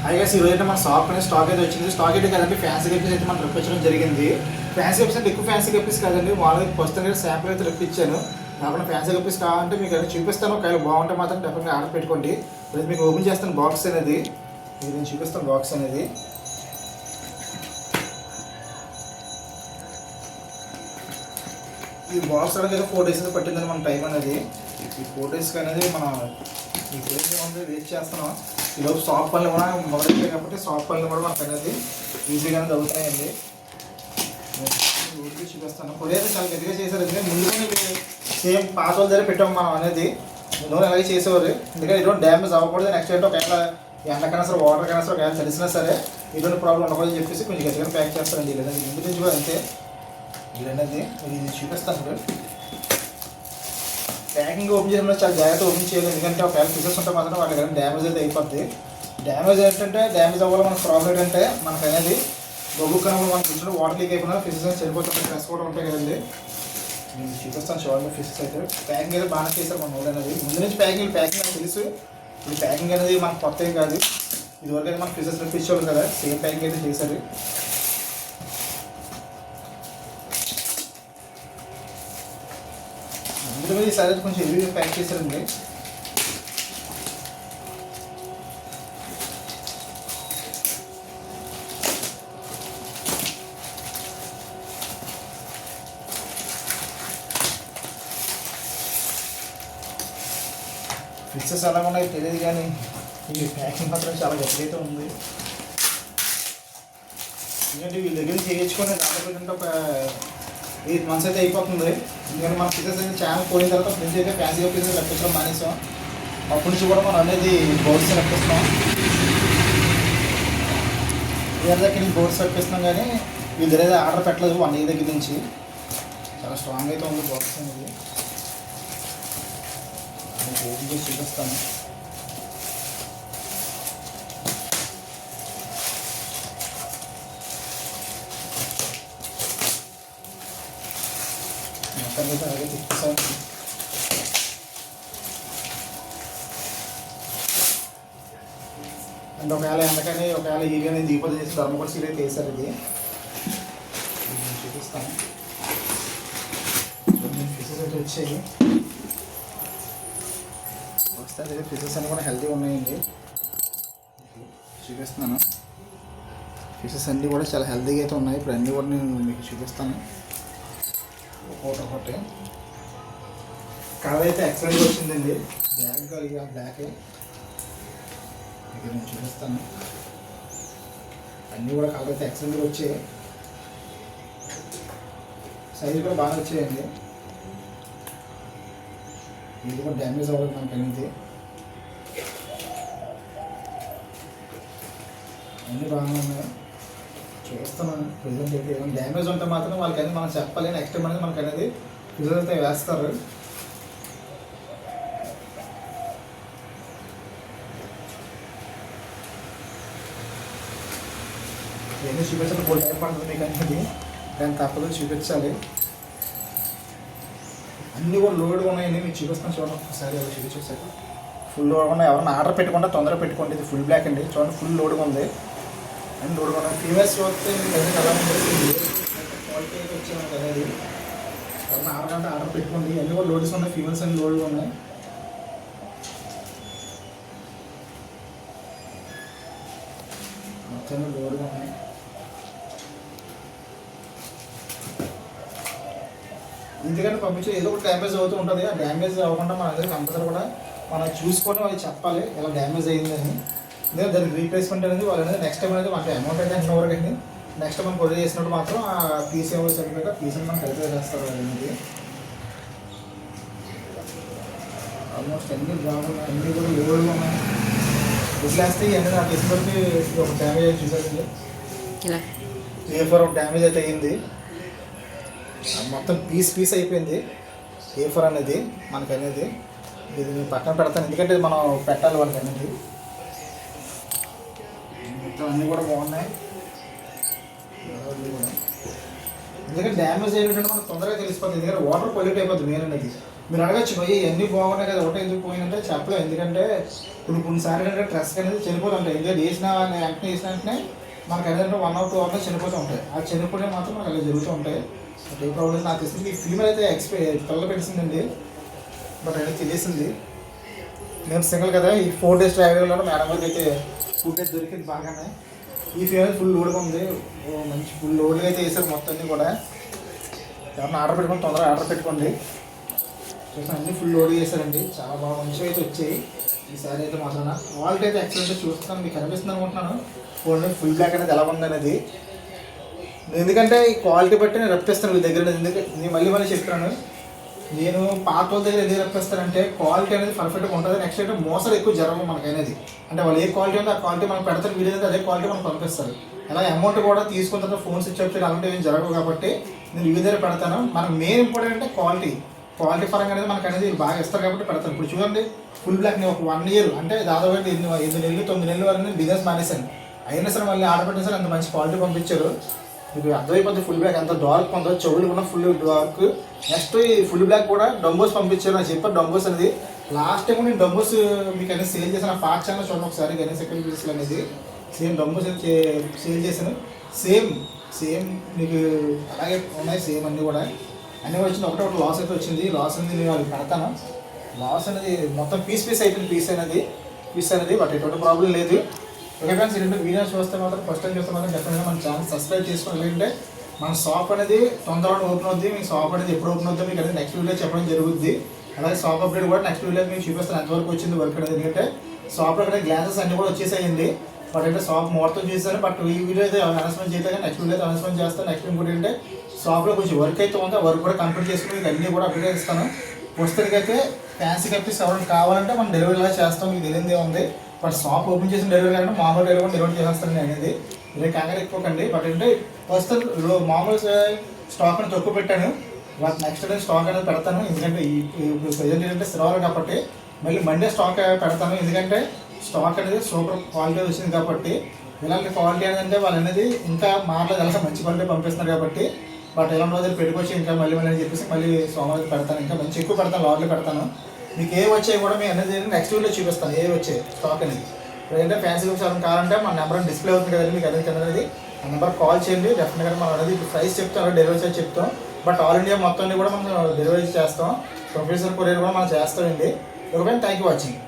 అయితే ఈరోజు అయితే మన షాప్ అనేది స్టాక్ అయితే వచ్చింది. స్టాక్ అయితే కదండి ఫ్యాన్సీ కప్పీస్ అయితే మనం రప్పించడం జరిగింది. ఫ్యాన్సీ కప్పీస్ అంటే ఎక్కువ ఫ్యాన్సీ కప్పీస్ కాదండి, వాళ్ళకి ప్రస్తుతం అయితే శాంపుల్ అయితే రప్పించాను. కాకుండా ఫ్యాన్సీ కప్పీస్ కావాలంటే మీకు అయితే చూపిస్తాను. ఒకవేళ బాగుంటే మాత్రం డెఫినెట్గా ఆర్డర్ పెట్టుకోండి. ఇప్పుడు మీకు ఓపెన్ చేస్తాను బాక్స్ అనేది, ఇది నేను చూపిస్తాను బాక్స్ అనేది. ఈ బాక్స్ అనేది 4 days పట్టిందని మన టైం అనేది. ఈ 4 days అనేది మనం ఈ పేరు ఉంది వెయిట్ చేస్తున్నాం. ఈలోపు షాప్ పనులు కూడా మొదలైపోయాయి కాబట్టి షాప్ పనులు కూడా మనకు అనేది ఈజీగానే అవుతాయండి. ఊరికి చూపిస్తాను. కొరియర్ చాలా గట్టిగా చేశారు. ఎందుకంటే ముందుగానే సేమ్ పాత వాళ్ళ దగ్గర పెట్టాము మనం అనేది. ముందు అలాగే చేసేవారు. ఎందుకంటే ఇటువంటి డ్యామేజ్ అవ్వకూడదు. నెక్స్ట్ ఏంటో ఒకవేళ ఎండకైనా సరే వాటర్ కైనా సరే ఒకవేళ తెలిసినా సరే ఇటువంటి ప్రాబ్లం ఉండకూడదని చెప్పేసి కొంచెం గట్టిగా ప్యాక్ చేస్తారండి. లేదా ముందు నుంచి కూడా అంతే. ఇదనేది ఇది చూపిస్తాను. ప్యాకింగ్ ఓపెన్ చేయడంలో చాలా జాగ్రత్త ఓపెన్ చేయాలి. ఎందుకంటే ఒకవేళ పీసెస్ ఉంటే మాత్రం వాటి కానీ డ్యామేజ్ అయితే అయిపోద్ది. డ్యామేజ్ ఏంటంటే డ్యామేజ్ అవ్వాలి మనకు ప్రాబ్లం ఏంటంటే మనకు అనేది బొగ్గు కనుక మనకు కూర్చొని వాటర్ లీక్ అయిపోయినా ఫిషెస్ అయితే చనిపోతుంటాయి, స్ట్రెస్ కూడా ఉంటాయి కదండి. నేను చూపిస్తాను చూడండి. ఫిషెస్ అయితే ప్యాకింగ్ అయితే బాగా చేశారు మన ఊళ్ళో అనేది. ముందు నుంచి ప్యాకింగ్ నాకు తెలుసు. ఈ ప్యాకింగ్ అనేది మనకు కొత్త ఏం కాదు. ఇదివరకు అయితే మనకు ఫిషెస్ రప్పించేవాళ్ళు కదా, సేమ్ ప్యాకింగ్ అయితే చేశారు. అందులో ఈసారి అయితే కొంచెం హెవీగా ప్యాక్ చేశారండి. ఫిక్సెస్ ఎలా ఉన్నాయో తెలియదు కానీ ఈ ప్యాకింగ్ మాత్రం చాలా గట్టిగా ఉంది. ఎందుకంటే వీళ్ళ దగ్గర చేయించుకొని దాదాపు ఒక 8 months అయితే అయిపోతుంది. ఎందుకంటే మన ఫిషెస్ అయితే ఛానల్ పోయిన తర్వాత ఫ్రెండ్స్ అయితే ఫ్యాన్సీగా ఫిషెస్ రప్పించడం మానేసాం. అప్పటి నుంచి కూడా మనం అనేది బోర్డ్స్ రప్పిస్తాం. వేరే దగ్గర నుంచి బోర్డ్స్ రప్పిస్తున్నాం కానీ వీళ్ళ దగ్గర ఆర్డర్ పెట్టలేదు 1 year దగ్గర నుంచి. చాలా స్ట్రాంగ్ అయితే ఉంది బాక్స్ అనేది. నేను ఓపెన్ చేసి చూపిస్తాను. అలాగే తిప్పిస్తాను. అంటే ఒకవేళ ఎండకని ఒకవేళ ఈరియా దీపాలు చేసి ధర్మకోల్ సీల్ అయితే వేసారు. ఇది చూపిస్తాను. ఫిషెస్ అయితే వచ్చాయి. వస్తే అయితే ఫిషెస్ అన్నీ కూడా హెల్తీగా ఉన్నాయండి. చూపిస్తున్నాను. ఫిషెస్ అన్నీ కూడా చాలా హెల్తీగా అయితే ఉన్నాయి. ఇప్పుడు అన్నీ కూడా నేను మీకు చూపిస్తాను ఒకటి. కలర్ అయితే ఎక్సలెంట్గా వచ్చిందండి. బ్లాక్ కలిగి బ్లాక్ ఇక్కడ నేను చూపిస్తాను. అన్నీ కూడా కలర్ అయితే ఎక్సలెంట్గా వచ్చాయి. సైజు కూడా బాగా వచ్చాయండి. ఇది కూడా డ్యామేజ్ అవ్వలేదు మనకు అనేది. అన్నీ బాగానే ఉన్నాయి. చూస్తున్నాను. ప్రెజెంట్ అయితే ఏమైనా డ్యామేజ్ ఉంటే మాత్రం వాళ్ళకి అనేది మనం చెప్పాలి. నెక్స్ట్ టైం అనేది మనకు అనేది ప్రెజెంట్ అయితే వేస్తారు. ఏమీ చూపించాలి బోల్ టైం పడుతుంది మీకు అనేది, కానీ తప్పదు చూపించాలి. అన్నీ కూడా లోడ్గా ఉన్నాయని మీకు చూపిస్తాను. చూడండి ఒకసారి అలా చూపించేసారు. ఫుల్ లోడ్గా ఉన్నాయి. ఎవరైనా ఆర్డర్ పెట్టుకుంటే తొందరగా పెట్టుకోండి. ఇది ఫుల్ బ్లాక్ అండి. చూడండి ఫుల్ లోడ్గా ఉంది. అండ్ లోడ్గా ఉన్నాయి. ఫీమేల్స్ చూస్తే మీకు అనేది ఎలా ఉంటుంది క్వాలిటీ అయితే వచ్చాయి మనకు అనేది. ఎవరైనా ఆర్డర్ పెట్టుకోండి. అన్నీ కూడా లోడ్స్ ఉన్నాయి. ఫీమేల్స్ అన్ని లోడ్గా ఉన్నాయి. మొత్తం లోడ్గా ఉన్నాయి. ఎందుకంటే పంపించే ఏదో ఒక డ్యామేజ్ అవుతూ ఉంటుంది. ఆ డ్యామేజ్ అవ్వకుండా మన దగ్గర కంపల్సరీ కూడా మనం చూసుకొని వాళ్ళు చెప్పాలి ఎలా డ్యామేజ్ అయ్యిందని. లేదా దానికి రీప్లేస్మెంట్ అనేది వాళ్ళు అనేది నెక్స్ట్ టైం అనేది మనకి అమౌంట్ అయితే అంటున్న వరకు అండి. నెక్స్ట్ మనం కొరియర్ చేసినప్పుడు మాత్రం ఆ పీస్ ఏమో సరిపోయాక పీస్ని మనం కలిపి చేస్తారు అనేది. ఆల్మోస్ట్ అన్ని బాగున్నాయి. అన్నీ కూడా లోడ్గా ఉన్నాయి. విసిలేస్తే ఇవన్నీ నాకు ఇసుకొచ్చి ఒక డ్యామేజ్ అయితే చూసారండి. A4 ఒక డ్యామేజ్ అయితే అయ్యింది. మొత్తం పీస్ అయిపోయింది A4 అనేది మనకు అనేది. ఇది నేను పక్కన పెడతాను ఎందుకంటే ఇది మనం పెట్టాలి వాళ్ళకి అనేది. మొత్తం అన్నీ కూడా బాగున్నాయి. ఎందుకంటే డ్యామేజ్ అయ్యేటంటే మనకు తొందరగా తెలిసిపోతుంది. ఎందుకంటే వాటర్ పొల్యూట్ అయిపోతుంది మెయిన్ అనేది. మీరు అడగచ్చు పోయి ఎన్ని బాగున్నాయి కదా ఒకటే ఎందుకు పోయిందంటే చెప్పలేదు. ఎందుకంటే కొన్నిసార్లు అంటే డ్రెస్ అనేది చనిపోతుంటాయి. ఎందుకంటే వేసిన వెంటనే వేసిన వెంటనే మనకు ఏదంటే 1 or 2 hours చనిపోతూ ఉంటాయి. ఆ చనిపోవడం మాత్రం మనకు అలా జరుగుతూ ఉంటాయి. బట్ ఏ ప్రాబ్లం నాకు తెలిసింది ఈ ఫీమేల్ అయితే పిల్లలు పెట్టిందండి. బట్ అనేది తెలిసింది మేము సింగిల్ కదా. ఈ 4 days ట్రావెల్లో మేడం గారికి అయితే ఫుడ్ అయితే దొరికింది బాగానే. ఈ ఫీమేల్ ఫుల్ లోడ్గా ఉంది. మంచి ఫుల్ లోడ్గా అయితే వేసారు మొత్తాన్ని కూడా. ఎవరైనా ఆర్డర్ పెట్టుకొని తొందరగా ఆర్డర్ పెట్టుకోండి. చూసాను అన్ని ఫుల్ లోడ్ చేశారండి. చాలా బాగా మంచిగా అయితే వచ్చాయి. ఈసారి అయితే మాత్రం క్వాలిటీ అయితే ఎక్సలెంట్ చూస్తున్నాను. మీకు కనిపిస్తుంది అనుకుంటున్నాను ఫోన్ ఫుల్ బ్లాక్ అనేది ఎలా ఉంది అనేది. ఎందుకంటే ఈ క్వాలిటీ బట్టి నేను రప్పిస్తాను మీ దగ్గర. ఎందుకంటే నేను మళ్ళీ చెప్తున్నాను, నేను పాత వాళ్ళ దగ్గర ఎందుకు రప్పిస్తానంటే క్వాలిటీ అనేది పర్ఫెక్ట్గా ఉంటుంది. నెక్స్ట్ అయితే మోసాలు ఎక్కువ జరగవు మనకు అనేది. అంటే వాళ్ళు ఏ క్వాలిటీ ఉందో ఆ క్వాలిటీ మనం పెడతారు, వీడియో అయితే అదే క్వాలిటీ మనకు పంపిస్తారు. అలాగే అమౌంట్ కూడా తీసుకున్న తర్వాత ఫోన్ స్విచ్ ఆఫ్ చేయడం అలాంటివి ఏం జరగవు. కాబట్టి నేను ఈ విధంగా పెడతాను. మనకు మెయిన్ ఇంపార్టెంట్ అంటే క్వాలిటీ పరంగా అనేది మనకు అనేది బాగా ఇస్తారు కాబట్టి పెడతాను. ఇప్పుడు చూడండి ఫుల్ బ్లాక్ నేను ఒక 1 year అంటే దాదాపు 8 నెలలు 9 నెలల వరకు నేను బిజినెస్ మానేశాను. అయినా సరే మళ్ళీ ఆర్డర్ పెట్టిన సరే అంత మంచి క్వాలిటీ పంపించారు. మీకు అర్థమైపోతుంది ఫుల్ బ్లాక్ ఎంత డార్క్ ఉందో. చెవులు కూడా ఫుల్ డార్క్. నెక్స్ట్ ఈ ఫుల్ బ్లాక్ కూడా డంబోస్ పంపించారు. నాకు చెప్పారు డంబోస్ అనేది. లాస్ట్ టైం నేను డంబోస్ మీకు అనేది సేల్ చేశాను. పాత ఛానల్ చూడండి ఒకసారి గణేష్ సెకండ్ పీసెస్ అనేది సేమ్ డంబోస్ సేల్ చేశాను. సేమ్ మీకు అలాగే ఉన్నాయి సేమ్ అన్నీ కూడా. అన్నీ వచ్చింది ఒకటి లాస్ అయితే వచ్చింది. లాస్ అనేది నేను అది పెడతాను. లాస్ అనేది మొత్తం పీస్ అయిపోయింది. పీస్ అనేది బట్ ఎటువంటి ప్రాబ్లం లేదు. ఓకే ఫ్రెండ్స్, ఈ 2 వీడియోస్ చూస్తే మాత్రం ఫస్ట్ టైం చూస్తే మాత్రం డెఫినెట్గా మన ఛానల్ సబ్స్క్రైబ్ చేసుకోండి. ఎందుకంటే మన షాప్ అనేది తొందరగా ఓపెన్ అవుద్ది. మీ షాప్ అనేది ఎప్పుడు ఓపెన్ అవుతుందో మీకు అనేది నెక్స్ట్ వీడియో చెప్పడం జరుగుద్ది. అలాగే షాప్ అప్డేట్ కూడా నెక్స్ట్ వీడియో మీకు చూపిస్తాను ఎంతవరకు వచ్చింది వర్క్ అనేది. ఎందుకంటే షాప్లో కూడా గ్లాసెస్ అన్నీ కూడా వచ్చేసాయండి. బట్ అంటే షాప్ మొత్తం చేశాను. బట్ ఈ వీడియో అయితే అనౌన్స్మెంట్ చేయలేదు. నెక్స్ట్ వీడియో అయితే అనౌన్స్మెంట్ చేస్తాను. నెక్స్ట్ ఇంకోటి ఏంటంటే షాప్లో కొంచెం వర్క్ అయితే ఉంది. ఆ వర్క్ కూడా కంప్లీట్ చేసుకుని మీకు అన్నీ కూడా అప్డేట్ ఇస్తాను. పుస్తకానికి ఫ్యాన్సీ కప్పిస్ ఎవరైనా కావాలంటే మనం డెలివరీ ఎలా చేస్తాం మీకు తెలియదే ఉంది. బట్ షాప్ ఓపెన్ చేసిన డెలివరీ కాకుండా మామూలు డెలివరీ కూడా డెలివరీ చేస్తాను అనేది. ఇదే కంగారు ఎక్కువకండి. బట్ అంటే ప్రస్తుతం మామూలు స్టాక్ అని తక్కువ పెట్టాను. బట్ నెక్స్ట్ డే స్టాక్ అనేది పెడతాను. ఎందుకంటే ఇప్పుడు ప్రజెంట్ ఏంటంటే శ్రావణ కాబట్టి మళ్ళీ మండే స్టాక్ పెడతాను. ఎందుకంటే స్టాక్ అనేది సూపర్ క్వాలిటీ వచ్చింది కాబట్టి ఇలాంటి క్వాలిటీ అనేది వాళ్ళు అనేది ఇంకా మాటలు కలిసి మంచి క్వాలిటీ పంపిస్తున్నారు కాబట్టి బట్ ఇలాంటి రోజులు పెట్టుకొచ్చి ఇంకా మళ్ళీ అని చెప్పేసి మళ్ళీ సోమవారం పెడతాను. ఇంకా మంచి ఎక్కువ పెడతాను, లాడ్లు పెడతాను. మీకు ఏ వచ్చాయి కూడా మీ అనేది నెక్స్ట్ వీడియో చూపిస్తాను. ఏ వచ్చాయి స్టాక్ అనేది. ఏంటంటే ఫ్యాన్సీ లుక్స్ ఏమైనా కావాలంటే మన నెంబర్ డిస్ప్లే అవుతుంది కదండి మీకు అనేది అనేది. ఆ నెంబర్ కాల్ చేయండి. డెఫినెట్గా మనం అనేది ఇప్పుడు ప్రైస్ చెప్తాం, డెలివరీ చార్జ్ చెప్తాం. బట్ ఆల్ ఇండియా మొత్తాన్ని కూడా మనం డెలివరీ చేస్తాం. ప్రొఫెషనల్ కొరియర్ కూడా మనం చేస్తామండి. Okay, thank you watching.